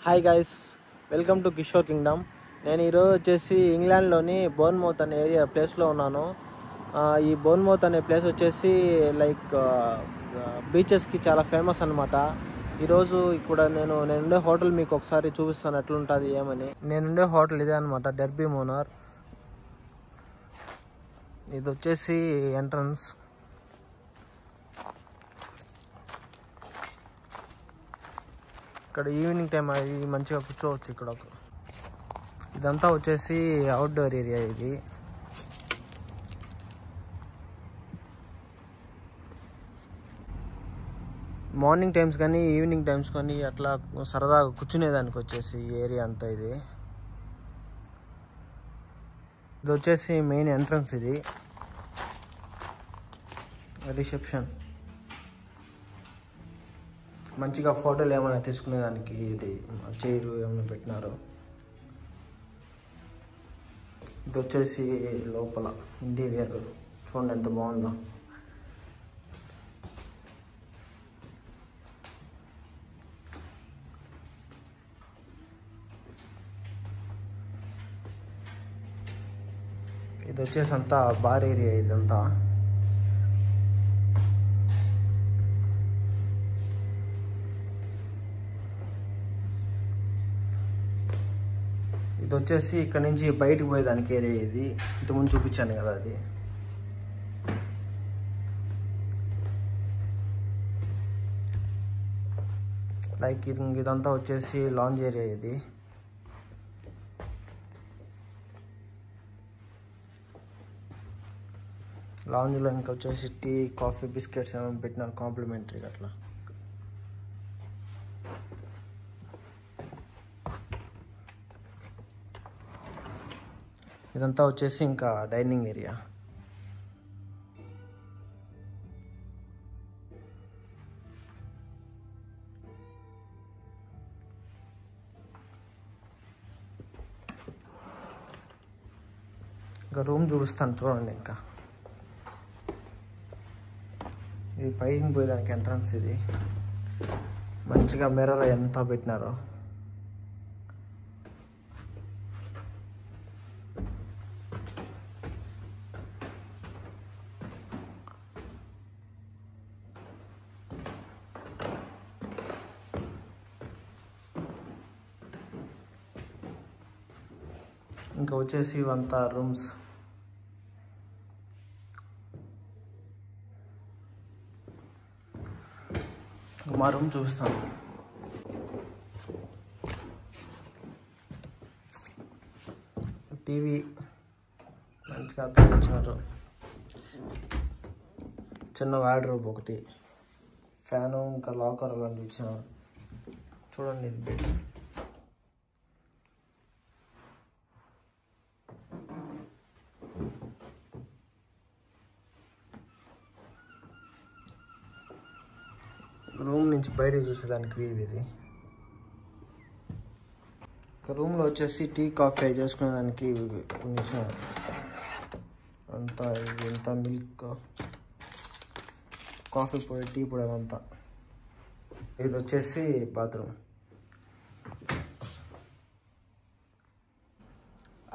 Hi guys, welcome to Kishore Kingdom. నేను ఈరోజు వచ్చేసి ఇంగ్లాండ్లోని బోర్న్మౌత్ అనే ప్లేస్లో ఉన్నాను. ఈ బోర్న్మౌత్ అనే ప్లేస్ వచ్చేసి బీచెస్కి చాలా ఫేమస్ అనమాట. ఈరోజు ఇక్కడ నేనుండే హోటల్ మీకు ఒకసారి చూపిస్తాను ఎట్లుంటుంది ఏమని. నేనుండే హోటల్ ఇదే అనమాట, డెర్బీ మోనార్. ఇది వచ్చేసి ఎంట్రన్స్. ఇక్కడ ఈవినింగ్ టైం అది మంచిగా కూర్చోవచ్చు. ఇక్కడ ఇదంతా వచ్చేసి అవుట్డోర్ ఏరియా. ఇది మార్నింగ్ టైమ్స్ కానీ ఈవినింగ్ టైమ్స్ కానీ అట్లా సరదాగా కూర్చునేదానికి వచ్చేసి ఏరియా అంతా. ఇది వచ్చేసి మెయిన్ ఎంట్రన్స్. ఇది రిసెప్షన్. మంచిగా ఫోటోలు ఏమైనా తీసుకునేదానికి ఇది చైరు ఏమైనా పెట్టినారు. ఇది వచ్చేసి లోపల ఇంటీరియర్ చూడండి ఎంత బాగుందో. ఇది వచ్చేసి అంతా బార్ ఏరియా. ఇదంతా ఇది వచ్చేసి ఇక్కడ నుంచి బయటకు పోయేదానికి ఏరియా. ఇది ఇంతకుముందు చూపించాను కదా, అది ఇదంతా వచ్చేసి లాంజ్ ఏరియా. ఇది లాంజ్లో ఇంకా వచ్చేసి టీ, కాఫీ, బిస్కెట్స్ ఏమైనా పెట్టినారు కాంప్లిమెంటరీగా అట్లా. ఇదంతా వచ్చేసి ఇంకా డైనింగ్ ఏరియా. ఇంకా రూమ్ చూపిస్తాను చూడండి. ఇంకా ఇది పైకి పోయేదానికి ఎంట్రన్స్. ఇది మంచిగా మిర్రర్ ఎంత పెట్టినారో. ఇంకా వచ్చేసి ఇవంతా రూమ్స్. మా రూమ్ చూస్తాను. టీవీ మంచిగా తగ్గించారు. చిన్న వార్డ్రోబ్ ఒకటి, ఫ్యాను, ఇంకా లాకర్ అలాంటివి ఇచ్చినారు. చూడండి ఇది బెడ్. రూమ్ నుంచి బయటకు చూసేదానికి వ్యూ ఇది. రూమ్లో వచ్చేసి టీ, కాఫీ చేసుకునేదానికి కొన్ని ఇచ్చినారు. అంతా ఇంత మిల్క్, కాఫీ పొడి, టీ పొడి అదంతా. ఇది వచ్చేసి బాత్రూమ్.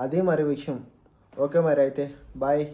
అది మరి విషయం. ఓకే మరి అయితే బాయ్.